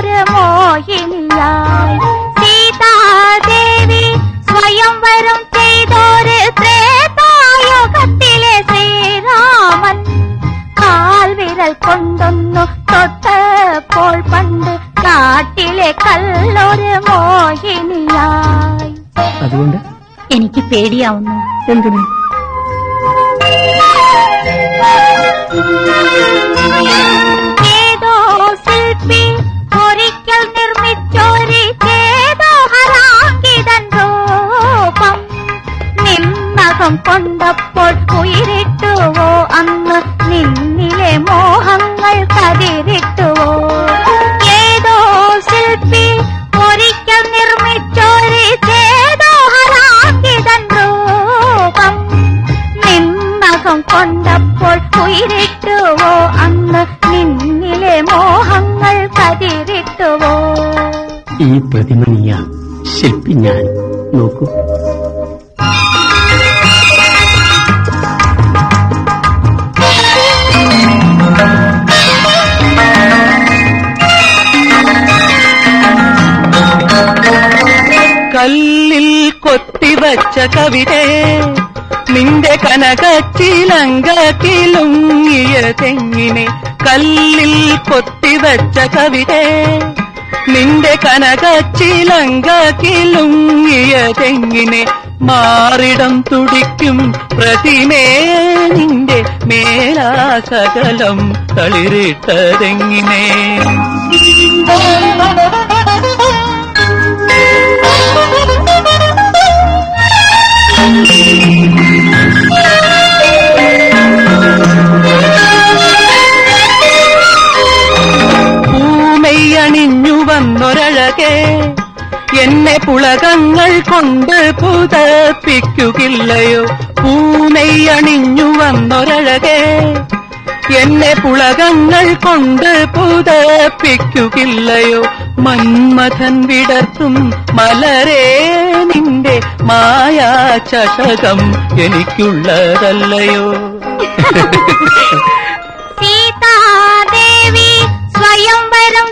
കല്ലൊരു മോഹിനിയായി. സീതാദേവി സ്വയംവരം ചെയ്തോര് ത്രേതായുഗത്തിലെ ശ്രീരാമൻ കാൽവിരൽ കൊണ്ടൊന്നു തൊട്ടപ്പോൾ പണ്ട് കാട്ടിലെ കല്ലൊരു മോഹിനിയായി. അതുകൊണ്ട് എനിക്ക് പേടിയാവുന്നു. എന്തിന്? ഏതോ ശില്പി ഒരിക്കൽ നിർമ്മിച്ചോരി ചേതോഹരാങ്കിതൻ രൂപം നിന്നകം കൊണ്ടപ്പോൾ ഉയരിട്ടുവോ അന്ന് നിന്നിലെ മോഹങ്ങൾ കതിരിട്ടുവോ? ഏതോ ശില്പി ഒരിക്കൽ നിർമ്മിച്ചോരി ചേതോഹരാങ്കിതൻ രൂപം നിന്നകം കൊണ്ടപ്പോൾ ഉയരിട്ടുവോ അന്ന് നിന്നിലെ മോഹങ്ങൾ കതിരിട്ടുവോ? ഈ പ്രതിമ നീയാ, ശില്പി ഞാൻ. നോക്കൂ. കല്ലിൽ കൊത്തിവച്ച കവിതേ, നിന്റെ കനകച്ചിലങ്കിലുങ്ങിയ തെങ്ങിനെ. കല്ലിൽ കൊത്തിവച്ച കവിതേ, നിന്റെ കനകച്ചിലങ്കിലുങ്ങിയ തെങ്ങിനെ. മാറിടം തുടിക്കും പ്രതിമേ, നിന്റെ മേലാസകലം തളിരിട്ടതെങ്ങിനെ. പൂമെയ്യണിഞ്ഞു വന്നൊരഴകേ, എന്നെ പുളകങ്ങൾ കൊണ്ട് പുതപ്പിക്കുകയില്ലയോ? പൂമെയ്യണിഞ്ഞു വന്നൊരഴകേ, എന്നെ പുളകങ്ങൾ കൊണ്ട് പുതപ്പിക്കുകയില്ലയോ? മന്മഥൻ വിടർത്തും മലരേ, നിന്റെ മായാ ചഷകം എനിക്കുള്ളതല്ലയോ? സീതാദേവി സ്വയംവരം